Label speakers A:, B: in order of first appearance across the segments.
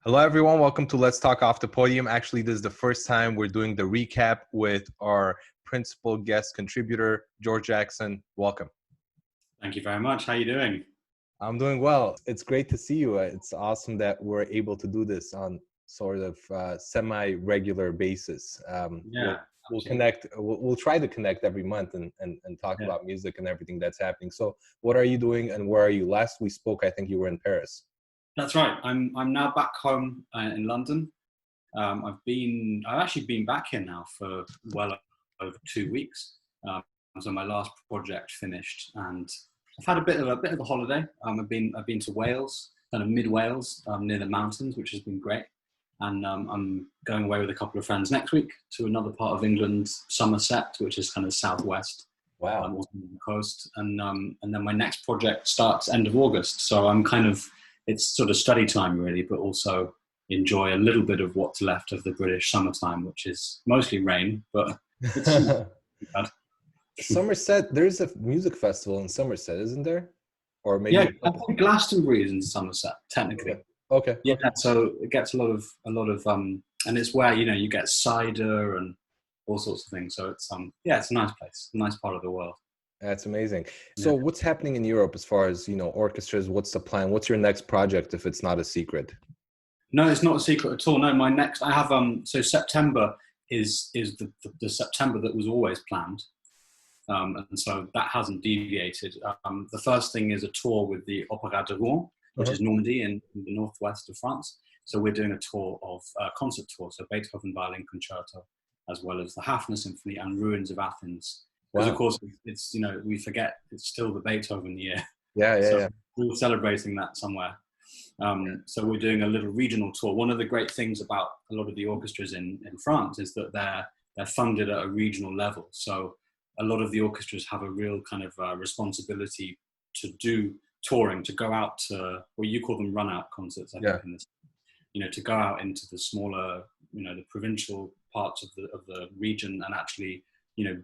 A: Hello, everyone. Welcome to Let's Talk Off the Podium. Actually, this is the first time we're doing the recap with our principal guest contributor, George Jackson. Welcome.
B: Thank you very much. How are you doing?
A: I'm doing well. It's great to see you. It's awesome that we're able to do this on sort of semi-regular basis. We'll connect. We'll try to connect every month and talk about music and everything that's happening. So what are you doing and where are you? Last we spoke, I think you were in Paris.
B: That's right. I'm now back home in London. I've actually been back here now for well over 2 weeks. So my last project finished, and I've had a bit of a holiday. I've been to Wales, kind of mid Wales, near the mountains, which has been great. And I'm going away with a couple of friends next week to another part of England, Somerset, which is kind of southwest.
A: Wow.
B: Also on the coast, and then my next project starts end of August. So I'm kind of, it's sort of study time really, but also enjoy a little bit of what's left of the British summertime, which is mostly rain, but it's bad.
A: Somerset, there's a music festival in Somerset, isn't there? Or maybe
B: I think Glastonbury is in Somerset, technically.
A: Okay.
B: Yeah, so it gets a lot of and it's where, you get cider and all sorts of things. So it's it's a nice place, a nice part of the world.
A: That's amazing. So what's happening in Europe as far as, orchestras? What's the plan? What's your next project if it's not a secret?
B: No, it's not a secret at all. No, my next, I have, so September is the September that was always planned. And so that hasn't deviated. The first thing is a tour with the Opéra de Rouen, which is Normandy in the northwest of France. So we're doing a tour of concert tour. So Beethoven Violin Concerto, as well as the Hafner Symphony and Ruins of Athens. Because of course it's, we forget it's still the Beethoven year. So we're celebrating that somewhere. So we're doing a little regional tour. One of the great things about a lot of the orchestras in France is that they're funded at a regional level. So a lot of the orchestras have a real kind of responsibility to do touring, to go out to, well, you call them run-out concerts, I think, in this, to go out into the smaller, the provincial parts of the region and actually,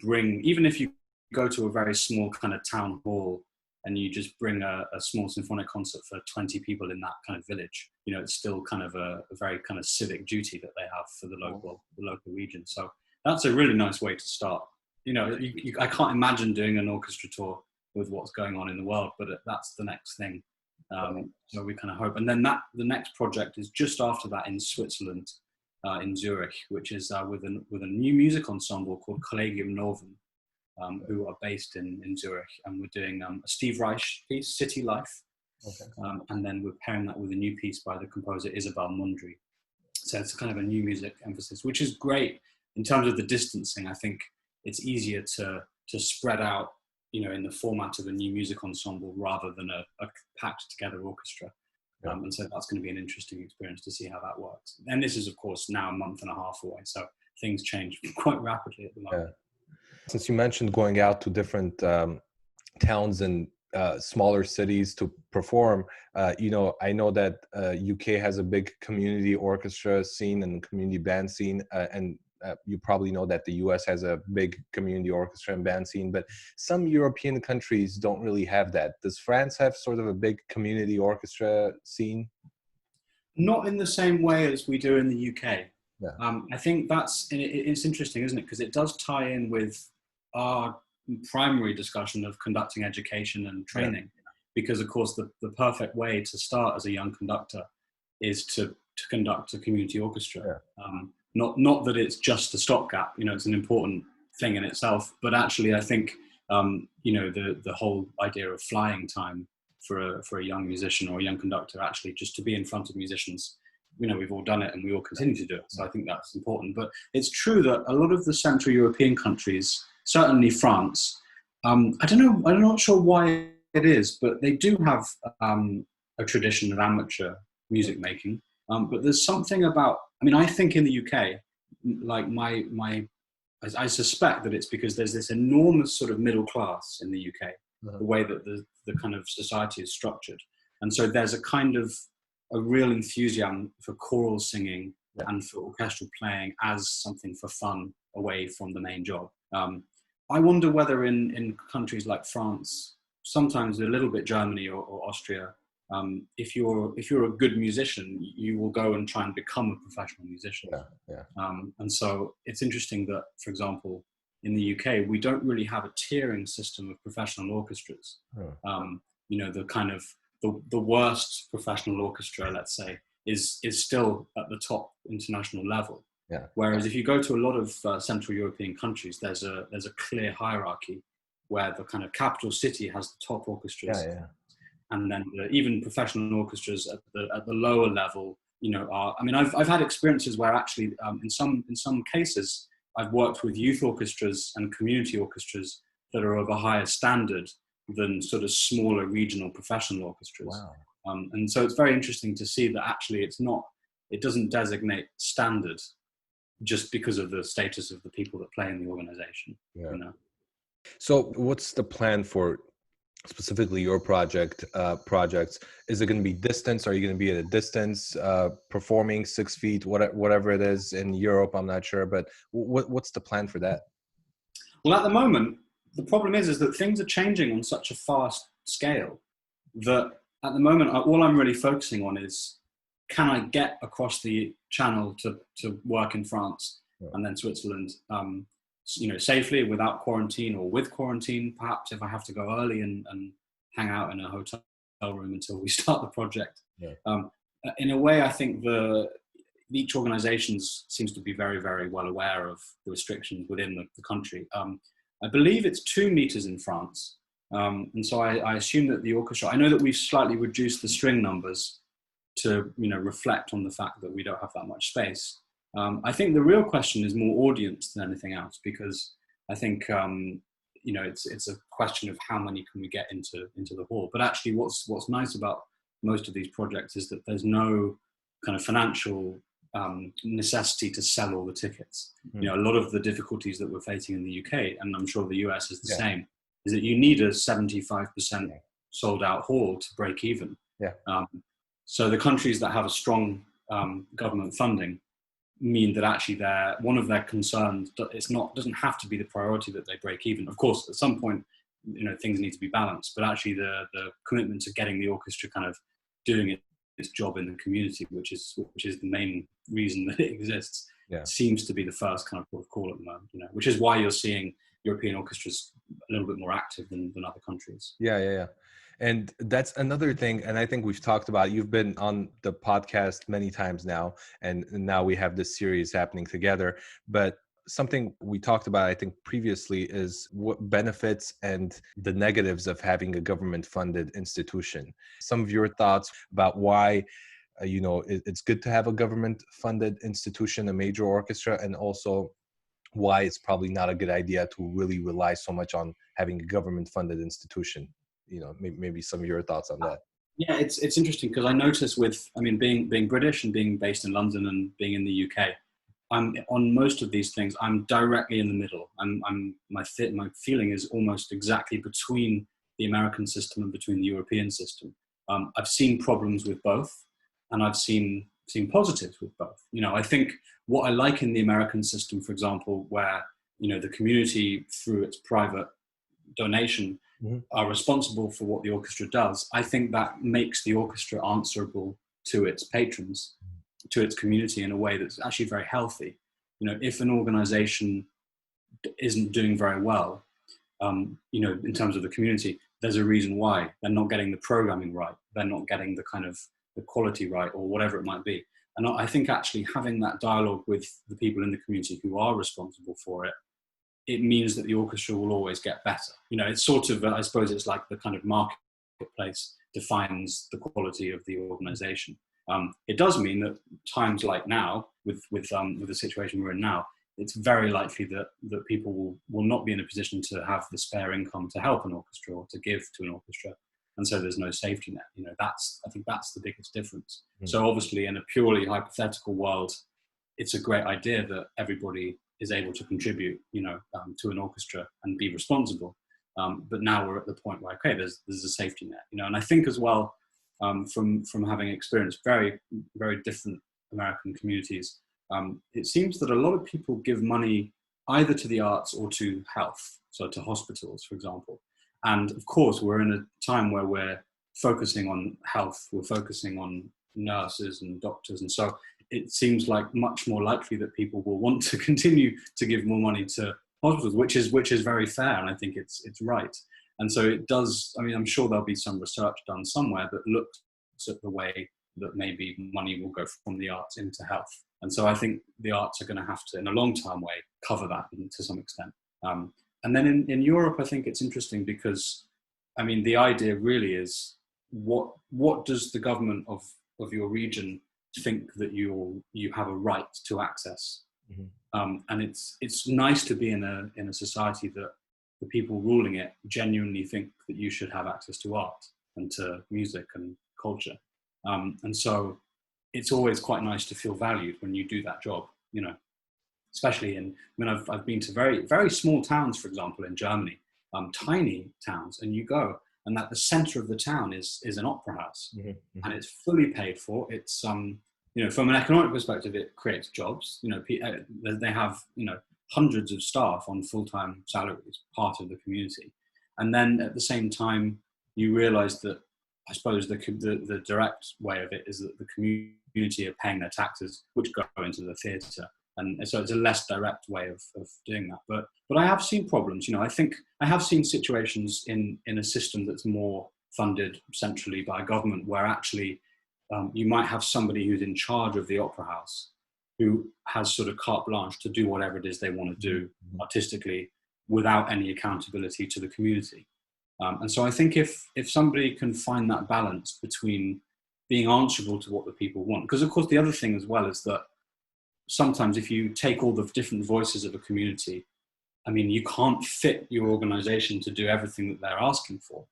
B: bring, even if you go to a very small kind of town hall and you just bring a small symphonic concert for 20 people in that kind of village, it's still kind of a very kind of civic duty that they have for the local region. So that's a really nice way to start. I can't imagine doing an orchestra tour with what's going on in the world, but that's the next thing. So we kind of hope. And then the next project is just after that in Switzerland, in Zurich, which is with a new music ensemble called Collegium Novum, who are based in Zurich. And we're doing a Steve Reich piece, City Life. And then we're pairing that with a new piece by the composer Isabel Mundry. So it's kind of a new music emphasis, which is great in terms of the distancing. I think it's easier to spread out, in the format of a new music ensemble rather than a packed together orchestra. And so that's going to be an interesting experience to see how that works. And this is, of course, now a month and a half away. So things change quite rapidly at the moment.
A: Since you mentioned going out to different towns and smaller cities to perform, I know that UK has a big community orchestra scene and community band scene, and you probably know that the US has a big community orchestra and band scene, but some European countries don't really have that. Does France have sort of a big community orchestra scene?
B: Not in the same way as we do in the UK. I think it's interesting, isn't it? Because it does tie in with our primary discussion of conducting education and training. Because of course the perfect way to start as a young conductor is to conduct a community orchestra. Not that it's just a stopgap, it's an important thing in itself, but actually I think, the whole idea of flying time for a young musician or a young conductor, actually just to be in front of musicians, we've all done it and we all continue to do it. So I think that's important. But it's true that a lot of the Central European countries, certainly France, I'm not sure why it is, but they do have a tradition of amateur music making. But there's something about, I think in the UK, like I suspect that it's because there's this enormous sort of middle class in the UK, the way that the kind of society is structured. And so there's a kind of a real enthusiasm for choral singing and for orchestral playing as something for fun away from the main job. I wonder whether in countries like France, sometimes a little bit Germany or Austria, if you're a good musician, you will go and try and become a professional musician. And so it's interesting that, for example, in the UK, we don't really have a tiering system of professional orchestras. You know, the kind of the worst professional orchestra, let's say, is still at the top international level. Whereas if you go to a lot of Central European countries, there's a clear hierarchy where the kind of capital city has the top orchestras, and then even professional orchestras at the lower level, you know, are. I mean, I've had experiences where actually, in some cases, I've worked with youth orchestras and community orchestras that are of a higher standard than sort of smaller regional professional orchestras. And so it's very interesting to see that actually it doesn't designate standard just because of the status of the people that play in the organization. You know?
A: So what's the plan for specifically your projects? Is it going to be distance? Are you going to be at a distance, performing 6 feet, whatever it is in Europe? I'm not sure, but what's the plan for that?
B: Well, at the moment, the problem is that things are changing on such a fast scale that at the moment, all I'm really focusing on is, can I get across the channel to work in France and then Switzerland, you know, safely, without quarantine or with quarantine, perhaps if I have to go early and hang out in a hotel room until we start the project. In a way, I think each organization seems to be very, very well aware of the restrictions within the country. I believe it's 2 meters in France. And so I assume that the orchestra, I know that we've slightly reduced the string numbers to, you know, reflect on the fact that we don't have that much space. I think the real question is more audience than anything else, because I think, you know, it's a question of how many can we get into the hall. But actually what's nice about most of these projects is that there's no kind of financial necessity to sell all the tickets. You know, a lot of the difficulties that we're facing in the UK, and I'm sure the US is the same, is that you need a 75% sold out hall to break even. So the countries that have a strong government funding mean that actually one of their concerns, doesn't have to be the priority that they break even. Of course, at some point, you know, things need to be balanced, but actually the commitment to getting the orchestra kind of doing its job in the community, which is the main reason that it exists, seems to be the first kind of call at the moment, you know, which is why you're seeing European orchestras a little bit more active than other countries.
A: And that's another thing, and I think we've talked about, you've been on the podcast many times now, and now we have this series happening together. But something we talked about, I think, previously is what benefits and the negatives of having a government-funded institution. Some of your thoughts about why, you know, it's good to have a government-funded institution, a major orchestra, and also why it's probably not a good idea to really rely so much on having a government-funded institution. You know, maybe some of your thoughts on that.
B: Yeah, it's interesting because I notice being British and being based in London and being in the UK, I'm on most of these things, I'm directly in the middle. My feeling is almost exactly between the American system and between the European system. I've seen problems with both, and I've seen positives with both. You know, I think what I like in the American system, for example, where, you know, the community through its private donation are responsible for what the orchestra does, I think that makes the orchestra answerable to its patrons, to its community, in a way that's actually very healthy. You know, if an organization isn't doing very well, you know, in terms of the community, there's a reason why. They're not getting the programming right, they're not getting the kind of the quality right, or whatever it might be. And I think actually having that dialogue with the people in the community who are responsible for it, it means that the orchestra will always get better. You know, it's sort of, I suppose it's like the kind of marketplace defines the quality of the organization. It does mean that times like now, with the situation we're in now, it's very likely that people will not be in a position to have the spare income to help an orchestra or to give to an orchestra. And so there's no safety net. You know, I think that's the biggest difference. So obviously in a purely hypothetical world, it's a great idea that everybody is able to contribute, you know, to an orchestra and be responsible. But now we're at the point where, okay, there's a safety net, you know. And I think as well, from having experienced very, very different American communities, it seems that a lot of people give money either to the arts or to health, so to hospitals, for example. And of course, we're in a time where we're focusing on health, we're focusing on nurses and doctors, and so it seems like much more likely that people will want to continue to give more money to hospitals, which is very fair, and I think it's right. And so it does. I mean, I'm sure there'll be some research done somewhere that looks at the way that maybe money will go from the arts into health. And so I think the arts are going to have to, in a long-term way, cover that to some extent. And then in Europe, I think it's interesting because, I mean, the idea really is what does the government of your region think that you have a right to access? Mm-hmm. And it's nice to be in a society that the people ruling it genuinely think that you should have access to art and to music and culture. And so it's always quite nice to feel valued when you do that job, you know, especially I've been to very, very small towns, for example, in Germany, tiny towns, and you go, and at the center of the town is an opera house, mm-hmm. and it's fully paid for. It's, you know, from an economic perspective, it creates jobs. You know, they have, you know, hundreds of staff on full-time salaries, part of the community. And then at the same time, you realize that, I suppose the direct way of it is that the community are paying their taxes, which go into the theatre. And so it's a less direct way of doing that. But I have seen problems. You know, I think I have seen situations in a system that's more funded centrally by government, where actually you might have somebody who's in charge of the opera house who has sort of carte blanche to do whatever it is they want to do artistically without any accountability to the community. And so I think if somebody can find that balance between being answerable to what the people want, because of course the other thing as well is that sometimes if you take all the different voices of a community, I mean, you can't fit your organization to do everything that they're asking for.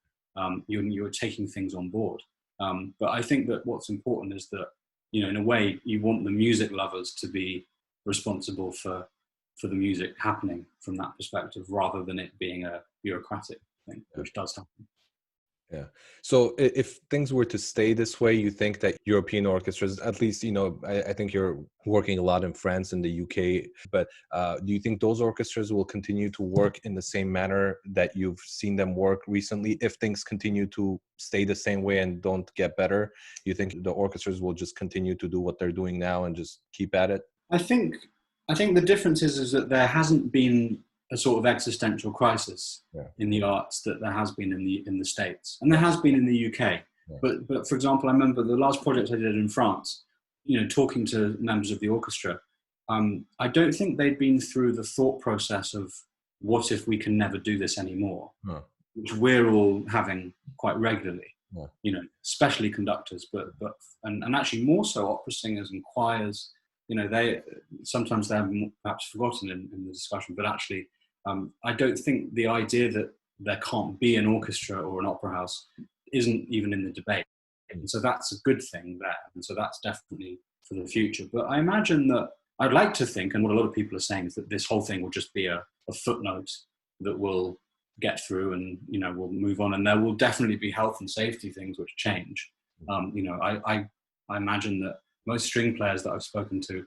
B: You're taking things on board. But I think that what's important is that, you know, in a way, you want the music lovers to be responsible for the music happening from that perspective, rather than it being a bureaucratic thing, which does happen.
A: Yeah. So if things were to stay this way, you think that European orchestras, at least, you know, I think you're working a lot in France and the UK, but do you think those orchestras will continue to work in the same manner that you've seen them work recently? If things continue to stay the same way and don't get better, you think the orchestras will just continue to do what they're doing now and just keep at it?
B: I think the difference is that there hasn't been a sort of existential crisis in the arts that there has been in the States, and there has been in the UK. Yeah. But for example, I remember the last project I did in France, you know, talking to members of the orchestra. I don't think they'd been through the thought process of what if we can never do this anymore, which we're all having quite regularly. Yeah. You know, especially conductors, but actually more so opera singers and choirs. You know, they're perhaps forgotten in the discussion, but actually, I don't think the idea that there can't be an orchestra or an opera house isn't even in the debate. And so that's a good thing there. And so that's definitely for the future. But I imagine that I'd like to think, and what a lot of people are saying, is that this whole thing will just be a footnote that will get through and, you know, we'll move on. And there will definitely be health and safety things which change. You know, I imagine that most string players that I've spoken to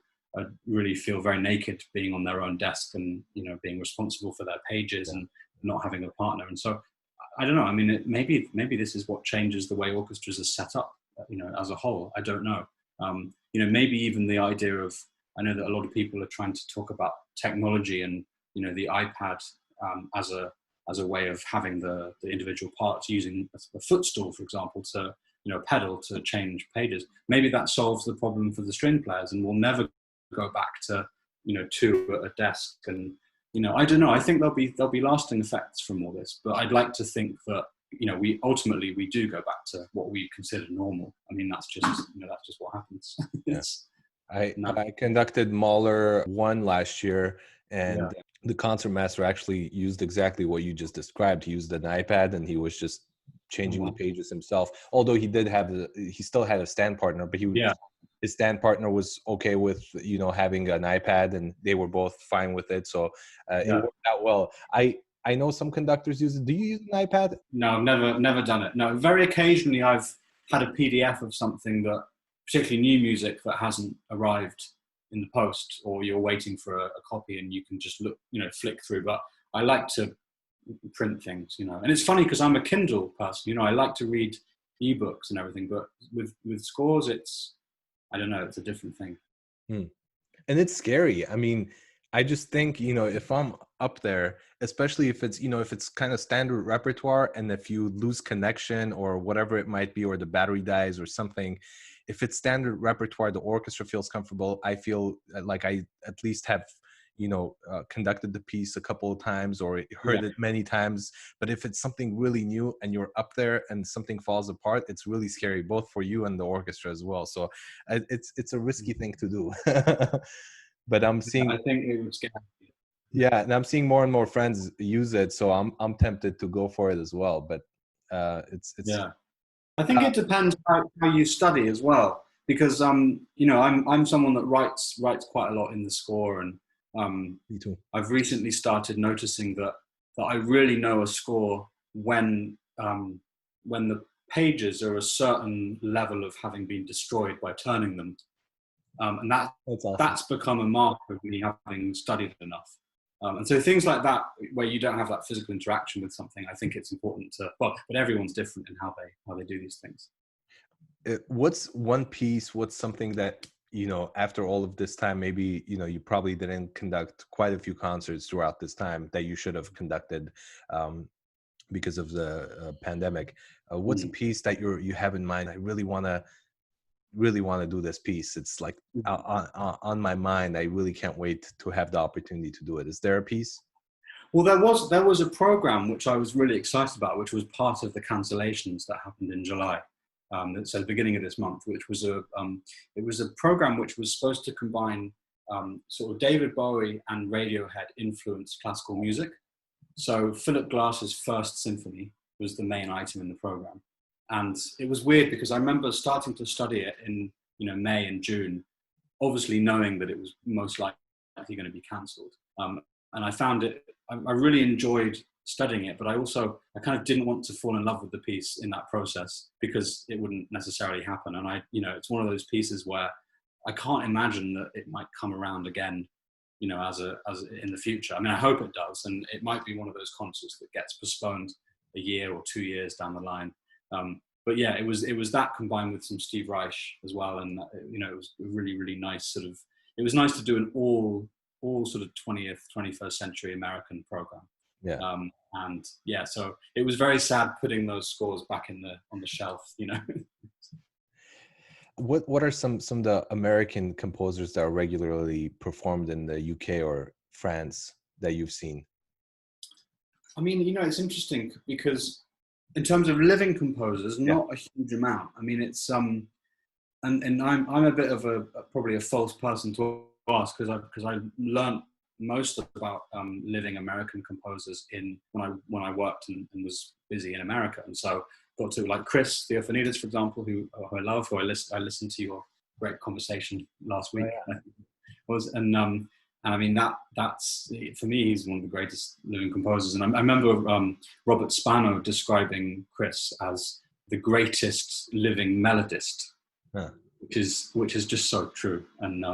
B: really feel very naked being on their own desk and, you know, being responsible for their pages and not having a partner. And so, I don't know. I mean, maybe this is what changes the way orchestras are set up, you know, as a whole. I don't know. You know, maybe even the idea of, I know that a lot of people are trying to talk about technology and, you know, the iPad as a way of having the individual parts using a footstool, for example, to, you know, pedal to change pages. Maybe that solves the problem for the string players, and we'll never go back to, you know, two at a desk. And, you know, I don't know. I think there'll be lasting effects from all this. But I'd like to think that, you know, we do go back to what we consider normal. I mean, that's just what happens.
A: I conducted Mahler 1 last year, and the concertmaster actually used exactly what you just described. He used an iPad and he was just changing the pages himself. Although he still had a stand partner, but his stand partner was okay with, you know, having an iPad, and they were both fine with it. So it worked out well. I know some conductors use it. Do you use an iPad?
B: No, never done it. No, very occasionally I've had a PDF of something that, particularly new music that hasn't arrived in the post, or you're waiting for a copy and you can just look, you know, flick through. But I like to print things, you know. And it's funny because I'm a Kindle person, you know. I like to read ebooks and everything. But with scores, I don't know, it's a different thing.
A: Hmm. And it's scary. I mean, I just think, if I'm up there, especially if it's, if it's kind of standard repertoire, and if you lose connection or whatever it might be, or the battery dies or something, if it's standard repertoire, the orchestra feels comfortable. I feel like I at least have, conducted the piece a couple of times or heard it many times. But if it's something really new and you're up there and something falls apart, it's really scary, both for you and the orchestra as well. So it's a risky thing to do. But I'm seeing,
B: I think it would scare me.
A: yeah, and I'm seeing more and more friends use it, so I'm tempted to go for it as well. But it's
B: Yeah. I think it depends how you study as well, because I'm someone that writes quite a lot in the score, and
A: me too.
B: I've recently started noticing that I really know a score when the pages are a certain level of having been destroyed by turning them, and
A: That's awesome.
B: that's become a mark of me having studied enough. And so things like that, where you don't have that physical interaction with something, I think it's important to, but everyone's different in how they do these things.
A: What's one piece, what's something that, after all of this time, maybe, you probably didn't conduct quite a few concerts throughout this time that you should have conducted because of the pandemic. What's a piece that you have in mind? I really want to do this piece. It's like on my mind. I really can't wait to have the opportunity to do it. Is there a piece?
B: Well, there was a program which I was really excited about, which was part of the cancellations that happened in July. So the beginning of this month, which was it was a program which was supposed to combine sort of David Bowie and Radiohead influenced classical music. So Philip Glass's First Symphony was the main item in the program. And it was weird because I remember starting to study it in May and June, obviously knowing that it was most likely going to be cancelled. And I found it, I really enjoyed studying it, but I kind of didn't want to fall in love with the piece in that process because it wouldn't necessarily happen. And it's one of those pieces where I can't imagine that it might come around again, as in the future. I mean, I hope it does, and it might be one of those concerts that gets postponed a year or 2 years down the line. But yeah, it was that combined with some Steve Reich as well, and it was a really, really nice it was nice to do an all sort of 20th, 21st century American program.
A: Yeah.
B: And yeah, so it was very sad putting those scores back on the shelf.
A: What are some of the American composers that are regularly performed in the UK or France that you've seen?
B: I mean, it's interesting because in terms of living composers, not a huge amount. I mean, it's and I'm a bit of probably a false person to ask because I learned most about living American composers when I worked and was busy in America, and so got to like Chris Theophanides, for example, who I love, who I listened to your great conversation last week. And I mean that's for me, he's one of the greatest living composers. And I remember Robert Spano describing Chris as the greatest living melodist, which is just so true. And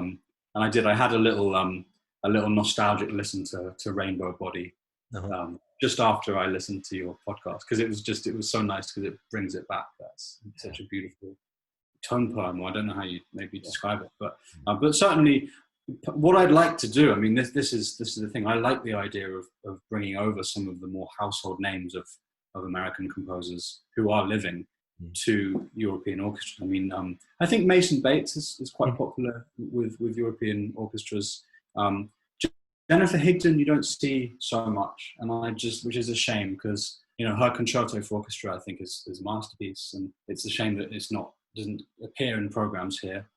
B: I had a little nostalgic listen to Rainbow Body just after I listened to your podcast, because it was so nice because it brings it back. That's such a beautiful tone poem, or I don't know how you maybe describe it, but certainly what I'd like to do, I mean, this is the thing. I like the idea of bringing over some of the more household names of American composers who are living to European orchestras. I mean, I think Mason Bates is quite popular with European orchestras. Jennifer Higdon, you don't see so much, which is a shame, because her Concerto for Orchestra, I think, is a masterpiece, and it's a shame that doesn't appear in programs here.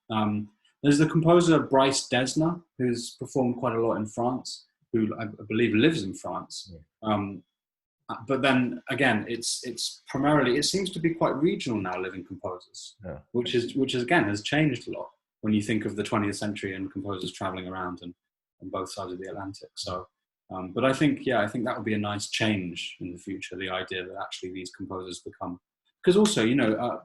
B: There's the composer Bryce Desna, who's performed quite a lot in France, who I believe lives in France. But then again, it's primarily, it seems to be quite regional now, living composers, which again has changed a lot when you think of the 20th century and composers traveling around and on both sides of the Atlantic. So, but I think that would be a nice change in the future, the idea that actually these composers become, because also,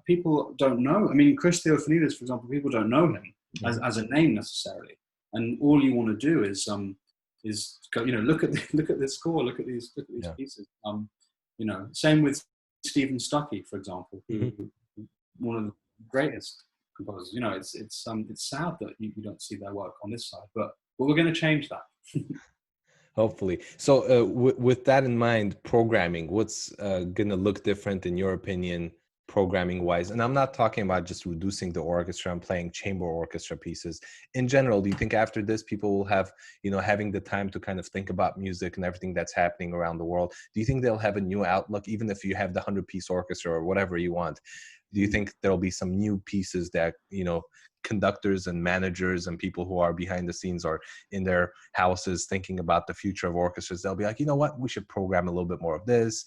B: people don't know. I mean, Chris Theophanides, for example, people don't know him as a name necessarily. And all you want to do is go, look at this score, look at these pieces. Same with Stephen Stuckey, for example, who one of the greatest composers. You know, it's sad that you don't see their work on this side, but we're going to change that.
A: Hopefully. So with that in mind, programming, what's going to look different in your opinion, programming wise? And I'm not talking about just reducing the orchestra and playing chamber orchestra pieces. In general, do you think after this people will have, having the time to kind of think about music and everything that's happening around the world? Do you think they'll have a new outlook, even if you have the 100-piece orchestra or whatever you want? Do you think there'll be some new pieces that, conductors and managers and people who are behind the scenes or in their houses thinking about the future of orchestras, they'll be like, you know what, we should program a little bit more of this.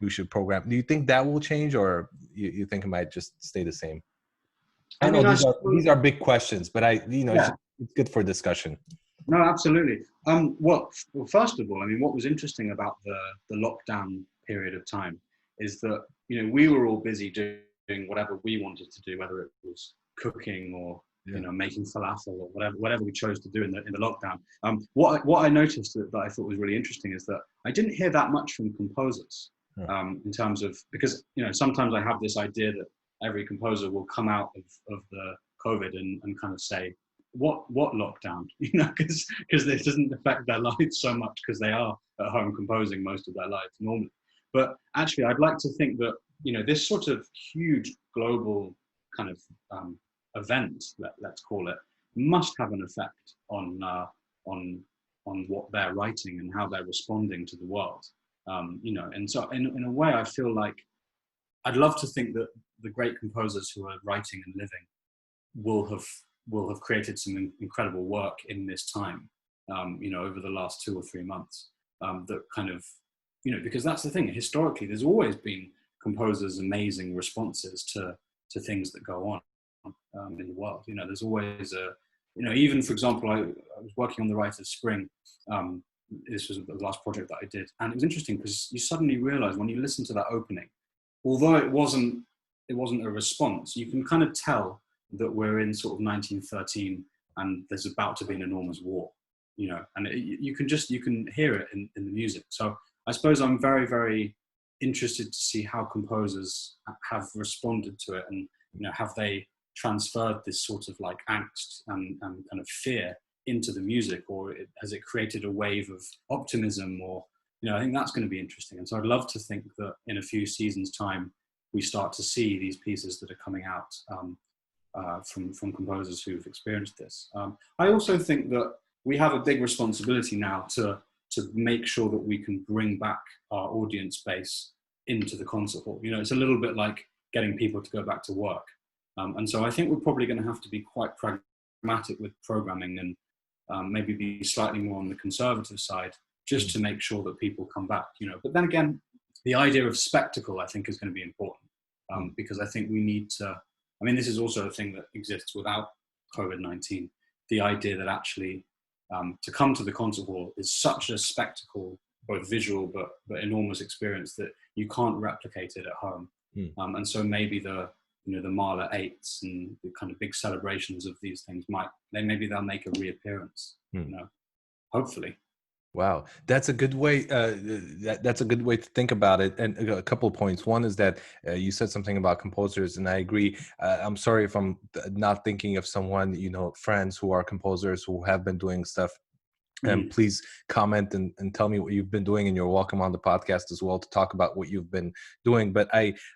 A: We should program. Do you think that will change, or you think it might just stay the same? I know these are big questions, but it's good for discussion.
B: No, absolutely. Well, first of all, I mean, what was interesting about the lockdown period of time is that, we were all busy doing whatever we wanted to do, whether it was cooking or making falafel or whatever we chose to do in the lockdown. What I noticed that I thought was really interesting is that I didn't hear that much from composers in terms of, because sometimes I have this idea that every composer will come out of the COVID and kind of say, what lockdown, because it doesn't affect their lives so much because they are at home composing most of their lives normally. But actually, I'd like to think that this sort of huge global kind of event, let's call it, must have an effect on what they're writing and how they're responding to the world. And so in a way, I feel like I'd love to think that the great composers who are writing and living will have created some incredible work in this time, over the last 2 or 3 months, that kind of, because that's the thing, historically, there's always been composers' amazing responses to things that go on in the world. There's always even, for example, I was working on The Rite of Spring. This was the last project that I did. And it was interesting because you suddenly realize when you listen to that opening, although it wasn't a response, you can kind of tell that we're in sort of 1913 and there's about to be an enormous war, and you can hear it in the music. So I suppose I'm very, very interested to see how composers have responded to it, and have they transferred this sort of like angst and kind of fear into the music, or has it created a wave of optimism? Or I think that's going to be interesting. And so I'd love to think that in a few seasons' time we start to see these pieces that are coming out from composers who've experienced this. I also think that we have a big responsibility now to make sure that we can bring back our audience base into the concert hall. It's a little bit like getting people to go back to work. And so I think we're probably going to have to be quite pragmatic with programming and maybe be slightly more on the conservative side, just to make sure that people come back, But then again, the idea of spectacle, I think, is going to be important, because I think we need to, this is also a thing that exists without COVID-19, the idea that actually to come to the concert hall is such a spectacle, both visual but enormous experience, that you can't replicate it at home. And so maybe the Mahler 8s and the kind of big celebrations of these things they'll make a reappearance, hopefully.
A: Wow, that's a good way. That's a good way to think about it. And a couple of points. One is that you said something about composers, and I agree. I'm sorry if I'm not thinking of someone, friends who are composers who have been doing stuff. And please comment and tell me what you've been doing, and you're welcome on the podcast as well to talk about what you've been doing. But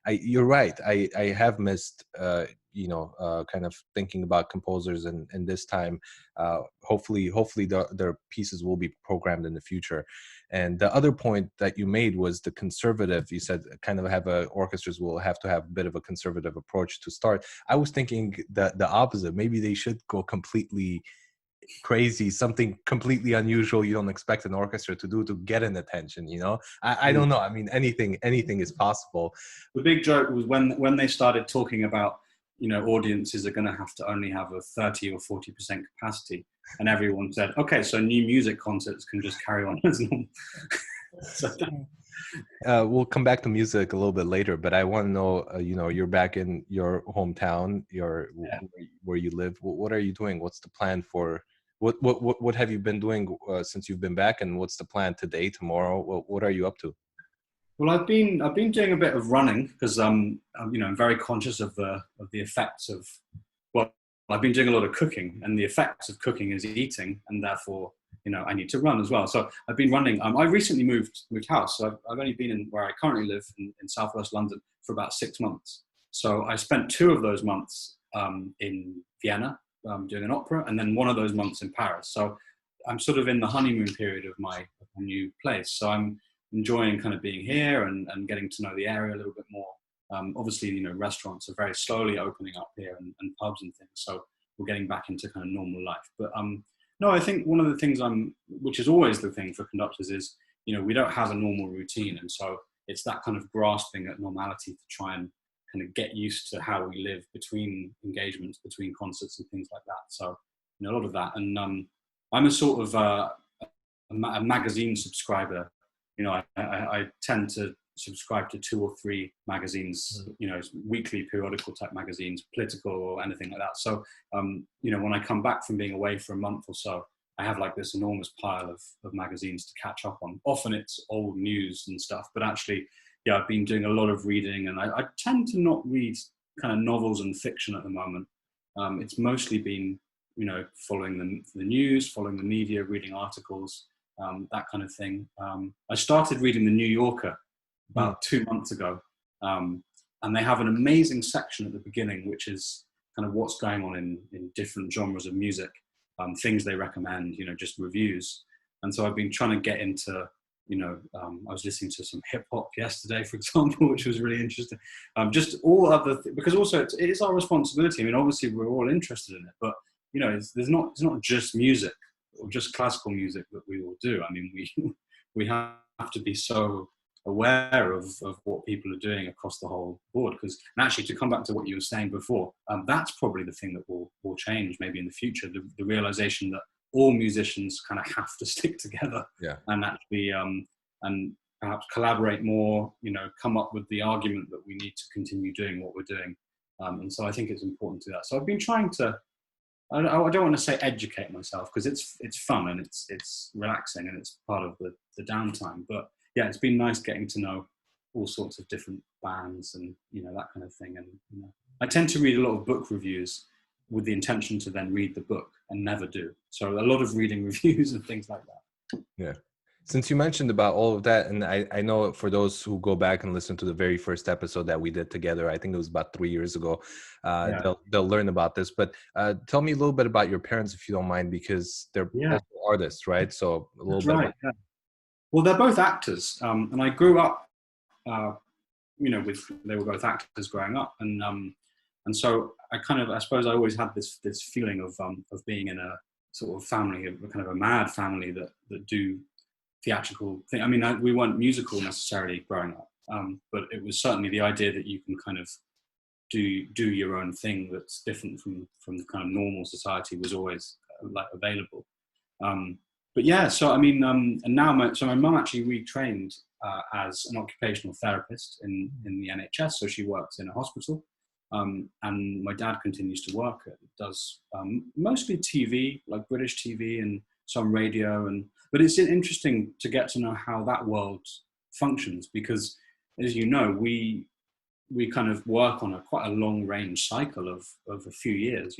A: you're right. I have missed, kind of thinking about composers in this time. Hopefully their pieces will be programmed in the future. And the other point that you made was the conservative. You said kind of orchestras will have to have a bit of a conservative approach to start. I was thinking the opposite. Maybe they should go completely crazy, something completely unusual you don't expect an orchestra to do to get an attention. I don't know. Anything is possible.
B: The big joke was when they started talking about audiences are going to have to only have a 30 or 40% capacity, and everyone said, okay, so new music concerts can just carry on as normal.
A: We'll come back to music a little bit later, but I want to know, you're back in your hometown, where you live. What are you doing? What's the plan for? What have you been doing since you've been back, and what's the plan today, tomorrow? What are you up to?
B: Well, I've been doing a bit of running because I'm very conscious of the effects of, well, I've been doing a lot of cooking, and the effects of cooking is eating, and therefore I need to run as well. So I've been running. I recently moved house, so I've only been in where I currently live in southwest London for about 6 months. So I spent 2 of those months in Vienna doing an opera, and then one of those months in Paris. So I'm sort of in the honeymoon period of my new place. So I'm enjoying kind of being here and getting to know the area a little bit more. Obviously, restaurants are very slowly opening up here and pubs and things. So we're getting back into kind of normal life. But no, I think one of the things which is always the thing for conductors is, we don't have a normal routine. And so it's that kind of grasping at normality to try and kind of get used to how we live between engagements, between concerts and things like that. So, a lot of that. And I'm a sort of a magazine subscriber. I tend to subscribe to 2 or 3 magazines, weekly periodical type magazines, political or anything like that. So, when I come back from being away for a month or so, I have like this enormous pile of magazines to catch up on. Often it's old news and stuff, but actually, yeah, I've been doing a lot of reading, and I tend to not read kind of novels and fiction at the moment. It's mostly been, following the news, following the media, reading articles, that kind of thing. I started reading The New Yorker about 2 months ago, and they have an amazing section at the beginning, which is kind of what's going on in different genres of music, things they recommend, just reviews. And so I've been trying to get into, I was listening to some hip hop yesterday, for example, which was really interesting. Just all other because also it is our responsibility. I mean, obviously we're all interested in it, but it's not just music or just classical music that we all do. I mean, we have to be so aware of what people are doing across the whole board. And actually, to come back to what you were saying before, that's probably the thing that will change maybe in the future. The realization that all musicians kind of have to stick together, and actually and perhaps collaborate more, come up with the argument that we need to continue doing what we're doing. And so I think it's important to do that. So I've been trying to, I don't want to say educate myself, because it's fun and it's relaxing and it's part of the downtime. But yeah, it's been nice getting to know all sorts of different bands and, that kind of thing. And I tend to read a lot of book reviews with the intention to then read the book, and never do. So a lot of reading reviews and things like that.
A: Yeah. Since you mentioned about all of that, and I know for those who go back and listen to the very first episode that we did together, I think it was about 3 years ago, they'll learn about this. But tell me a little bit about your parents, if you don't mind, because they're also artists, right? So a little bit.
B: Right. Well, they're both actors, and I grew up, they were both actors growing up, and so I suppose I always had this feeling of being in a sort of family, a kind of a mad family that do theatrical thing. I mean, we weren't musical necessarily growing up, but it was certainly the idea that you can kind of do your own thing that's different from the kind of normal society was always available. But yeah, so I mean, and now my mum actually retrained as an occupational therapist in the NHS, so she works in a hospital. And my dad continues to work. Does mostly TV, like British TV and some radio, but it's interesting to get to know how that world functions, because, as you know, we kind of work on quite a long range cycle of a few years.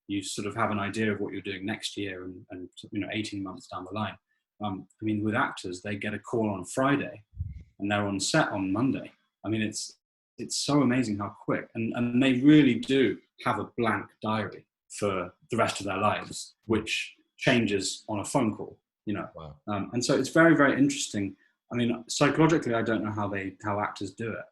B: You sort of have an idea of what you're doing next year and 18 months down the line. I mean, with actors, they get a call on Friday and they're on set on Monday. I mean, it's so amazing how quick, and they really do have a blank diary for the rest of their lives, which changes on a phone call,
A: Wow.
B: And so it's very, very interesting. I mean, psychologically, I don't know how actors do it,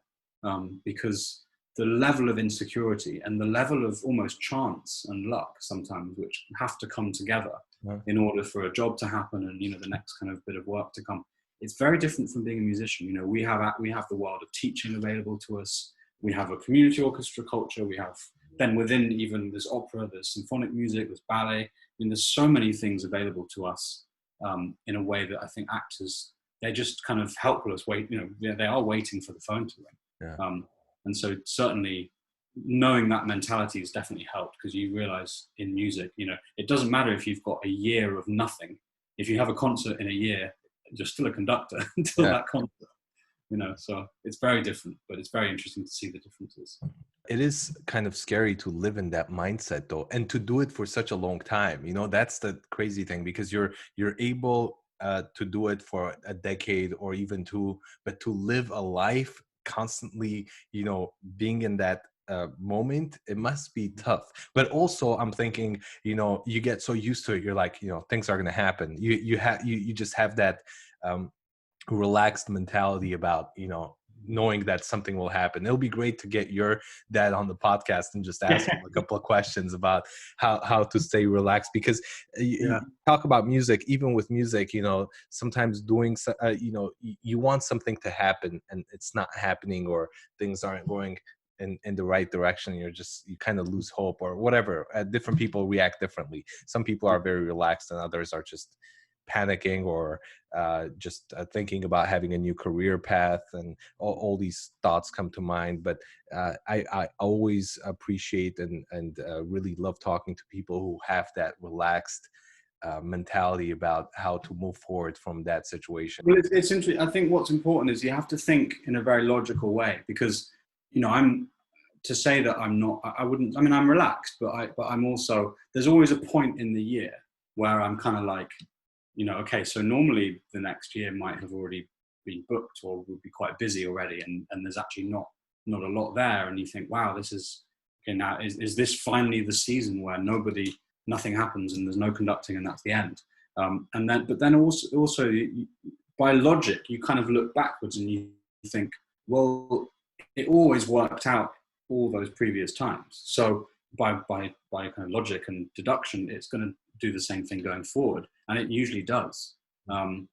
B: because the level of insecurity and the level of almost chance and luck sometimes, which have to come together in order for a job to happen and the next kind of bit of work to come. It's very different from being a musician. We have the world of teaching available to us. We have a community orchestra culture. We have then within even there's opera, there's symphonic music, there's ballet. I mean, there's so many things available to us in a way that I think actors, they're just kind of helpless. They are waiting for the phone to ring.
A: Yeah.
B: And so certainly knowing that mentality has definitely helped, because you realize in music, it doesn't matter if you've got a year of nothing. If you have a concert in a year, you're still a conductor until that concert. So it's very different, but it's very interesting to see the differences.
A: It is kind of scary to live in that mindset though, and to do it for such a long time. That's the crazy thing, because you're able to do it for a decade or even two, but to live a life constantly, being in that moment, it must be tough. But also I'm thinking, you get so used to it, you're like, things are going to happen. You just have that relaxed mentality about knowing that something will happen. It'll be great to get your dad on the podcast and just ask him a couple of questions about how to stay relaxed, because you talk about music. Even with music, sometimes doing you want something to happen and it's not happening, or things aren't going in the right direction. You kind of lose hope or whatever. Different people react differently. Some people are very relaxed and others are just panicking, or just thinking about having a new career path, and all these thoughts come to mind. But I always appreciate and really love talking to people who have that relaxed mentality about how to move forward from that situation.
B: Well, it's interesting. I think what's important is you have to think in a very logical way, because I'm to say that I'm not. I wouldn't. I mean, I'm relaxed, but I'm also. There's always a point in the year where I'm kind of like, okay, so normally the next year might have already been booked or would be quite busy already, and there's actually not a lot there, and you think, wow, this is okay. Now is this finally the season where nothing happens and there's no conducting and that's the end? But then also by logic, you kind of look backwards and you think, well, it always worked out all those previous times. So by kind of logic and deduction, it's going to do the same thing going forward, and it usually does. And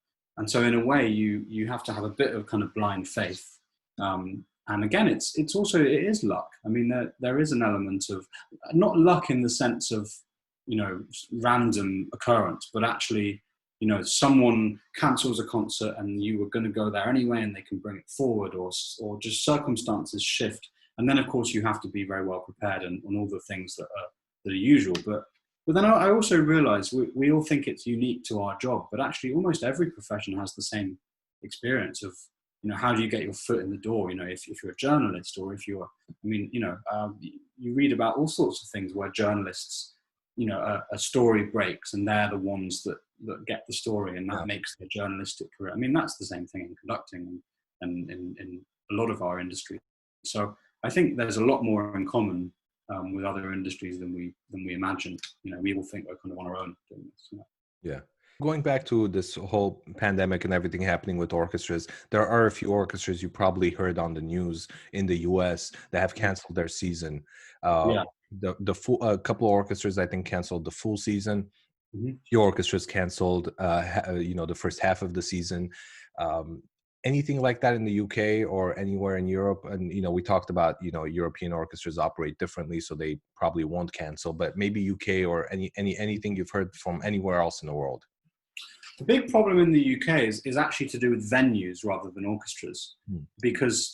B: so in a way, you have to have a bit of kind of blind faith. And again, it is luck. I mean, there is an element of not luck in the sense of random occurrence, but actually someone cancels a concert and you were going to go there anyway, and they can bring it forward, or just circumstances shift. And then of course you have to be very well prepared and on all the things that are usual. But then I also realize we all think it's unique to our job, but actually almost every profession has the same experience of, how do you get your foot in the door? If you're a journalist, or if you're, you read about all sorts of things where journalists, a story breaks and they're the ones that get the story, and that makes their journalistic career. I mean, that's the same thing in conducting and in a lot of our industry. So I think there's a lot more in common with other industries than we imagine. We all think we're kind of on our own doing this.
A: Yeah. Going back to this whole pandemic and everything happening with orchestras, there are a few orchestras you probably heard on the news in the US that have canceled their season. The full, a couple of orchestras, I think, canceled the full season. Mm-hmm. Few orchestras canceled, the first half of the season. Anything like that in the UK or anywhere in Europe? And, we talked about, European orchestras operate differently, so they probably won't cancel, but maybe UK or anything you've heard from anywhere else in the world.
B: The big problem in the UK is actually to do with venues rather than orchestras, because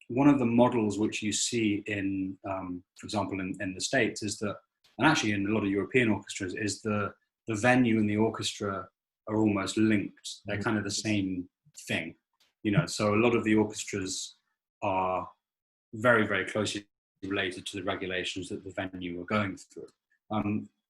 B: one of the models which you see in, for example, in the States is that, and actually in a lot of European orchestras, is the venue and the orchestra are almost linked. They're kind of the same thing. So a lot of the orchestras are very, very closely related to the regulations that the venue are going through.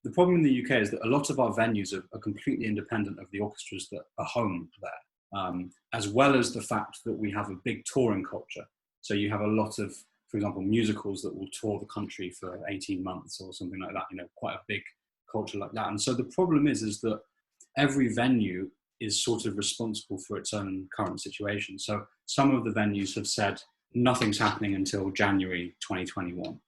B: The problem in the UK is that a lot of our venues are completely independent of the orchestras that are home there, as well as the fact that we have a big touring culture. So you have a lot of, for example, musicals that will tour the country for 18 months or something like that, quite a big culture like that. And so the problem is that every venue is sort of responsible for its own current situation. So some of the venues have said nothing's happening until January 2021.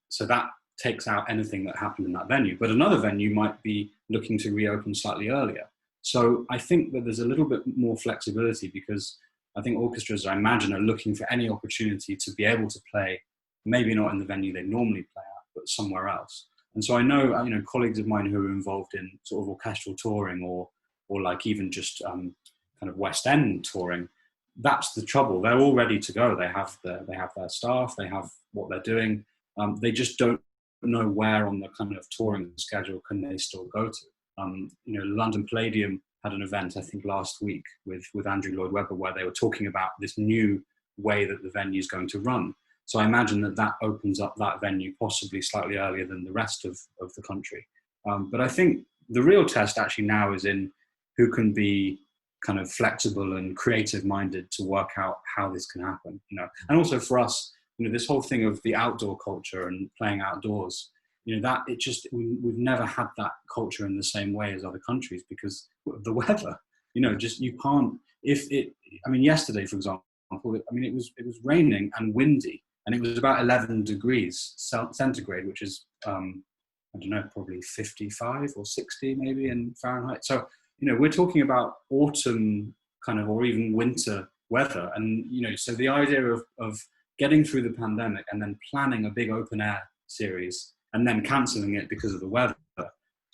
B: So that takes out anything that happened in that venue. But another venue might be looking to reopen slightly earlier. So I think that there's a little bit more flexibility, because I think orchestras, I imagine, are looking for any opportunity to be able to play, maybe not in the venue they normally play at, but somewhere else. And so I know, colleagues of mine who are involved in sort of orchestral touring or like even just kind of West End touring. That's the trouble. They're all ready to go. They have their staff. They have what they're doing. They just don't know where on the kind of touring schedule can they still go to. London Palladium had an event, I think last week with Andrew Lloyd Webber, where they were talking about this new way that the venue is going to run. So I imagine that opens up that venue possibly slightly earlier than the rest of the country. But I think the real test actually now is in who can be kind of flexible and creative minded to work out how this can happen, and also for us, this whole thing of the outdoor culture and playing outdoors, that we've never had that culture in the same way as other countries because of the weather, just you can't, yesterday, for example, it was raining and windy and it was about 11 degrees centigrade, which is, I don't know, probably 55 or 60 maybe in Fahrenheit. So, we're talking about autumn kind of, or even winter weather. And, so the idea of getting through the pandemic and then planning a big open air series and then cancelling it because of the weather,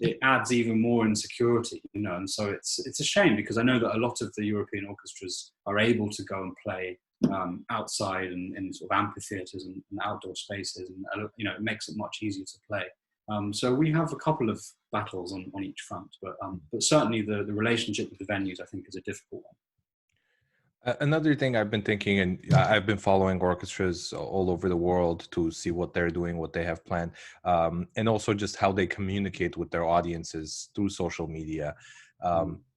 B: it adds even more insecurity, and so it's a shame because I know that a lot of the European orchestras are able to go and play outside and in sort of amphitheatres and outdoor spaces, and it makes it much easier to play. So we have a couple of battles on each front, but certainly the relationship with the venues, I think, is a difficult one.
A: Another thing I've been thinking, and I've been following orchestras all over the world to see what they're doing, what they have planned, and also just how they communicate with their audiences through social media.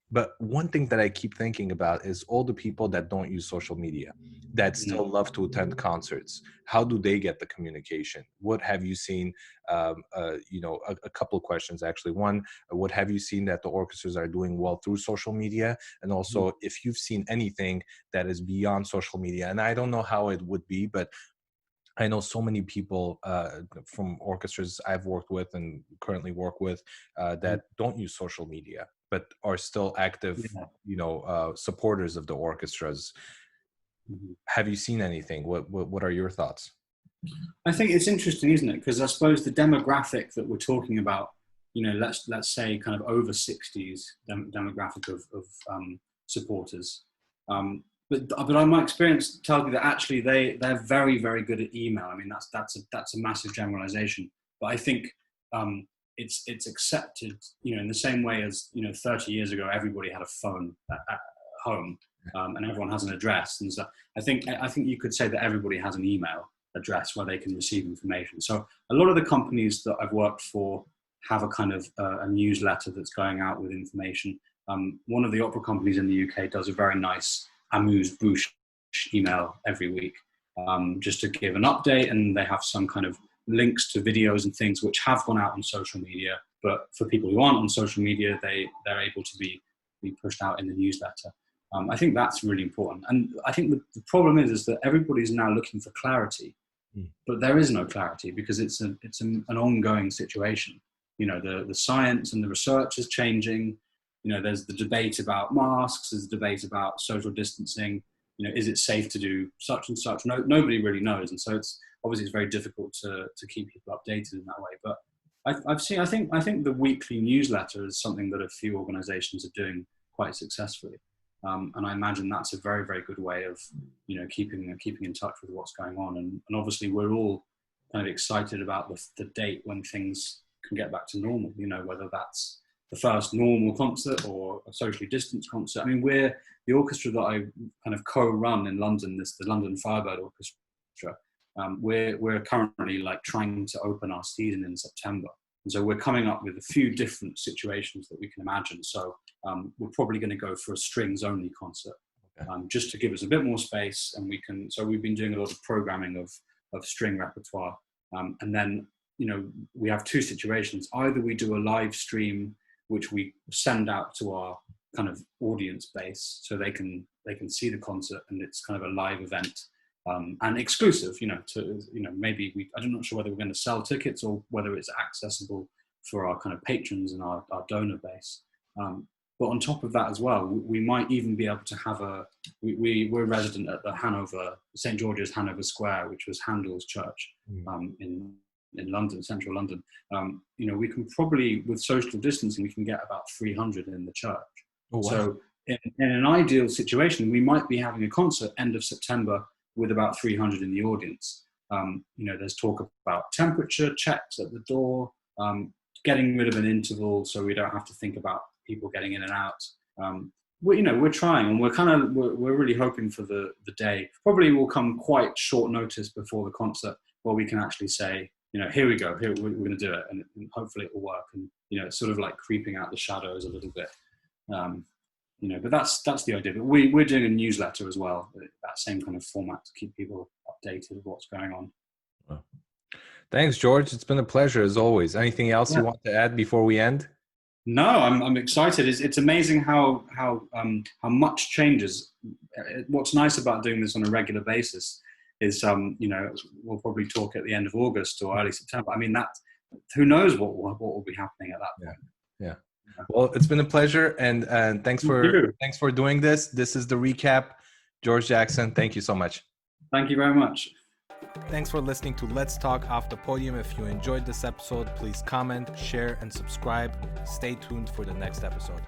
A: But one thing that I keep thinking about is all the people that don't use social media that still love to attend concerts. How do they get the communication? What have you seen? A couple of questions, actually. One, what have you seen that the orchestras are doing well through social media? And also, if you've seen anything that is beyond social media, and I don't know how it would be, but I know so many people from orchestras I've worked with and currently work with that don't use social media, but are still active, supporters of the orchestras. Have you seen anything? What are your thoughts?
B: I think it's interesting, isn't it? Because I suppose the demographic that we're talking about, let's say kind of over 60s demographic of supporters. But my experience tells me that actually they're very, very good at email. I mean, that's a massive generalization. But I think it's accepted, in the same way as 30 years ago everybody had a phone at home, and everyone has an address. And so I think you could say that everybody has an email address where they can receive information. So a lot of the companies that I've worked for have a kind of a newsletter that's going out with information. One of the opera companies in the UK does a very nice amuse-bouche email every week, just to give an update, and they have some kind of links to videos and things which have gone out on social media, but for people who aren't on social media, they're able to be pushed out in the newsletter. I think that's really important, and I think the problem is that everybody's now looking for clarity, but there is no clarity because it's an ongoing situation. The science and the research is changing. There's the debate about masks, there's the debate about social distancing. Is it safe to do such and such? Nobody really knows, and so it's very difficult to keep people updated in that way. But I think the weekly newsletter is something that a few organisations are doing quite successfully, and I imagine that's a very, very good way of keeping in touch with what's going on. And obviously we're all kind of excited about the date when things can get back to normal. Whether that's the first normal concert or a socially distanced concert. I mean, we're the orchestra that I kind of co-run in London, the London Firebird Orchestra. We're currently trying to open our season in September. And so we're coming up with a few different situations that we can imagine. So we're probably going to go for a strings only concert, just to give us a bit more space. And so we've been doing a lot of programming of string repertoire. And then, we have two situations. Either we do a live stream, which we send out to our kind of audience base so they can see the concert, and it's kind of a live event, and exclusive, maybe I'm not sure whether we're going to sell tickets or whether it's accessible for our kind of patrons and our donor base. But on top of that as well, we might even be able to have we're resident at the St. George's Hanover Square, which was Handel's church, in London, central London. We can probably, with social distancing, we can get about 300 in the church. Oh, wow. So in an ideal situation, we might be having a concert end of September with about 300 in the audience. There's talk about temperature checks at the door, getting rid of an interval so we don't have to think about people getting in and out. we're trying, and we're really hoping for the day. Probably will come quite short notice before the concert, where we can actually say, here we go, here we're going to do it, and hopefully it will work. And it's sort of like creeping out the shadows a little bit. But that's the idea. But we're doing a newsletter as well, that same kind of format to keep people updated with what's going on.
A: Well, thanks, George. It's been a pleasure as always. Anything else you want to add before we end?
B: No, I'm excited. It's amazing how much changes. What's nice about doing this on a regular basis is, we'll probably talk at the end of August or early September. I mean, that who knows what will be happening at that point.
A: Yeah. Well, it's been a pleasure, and thanks for doing this. This is the recap. George Jackson, thank you so much.
B: Thank you very much.
A: Thanks for listening to Let's Talk Off the Podium. If you enjoyed this episode, please comment, share, and subscribe. Stay tuned for the next episode.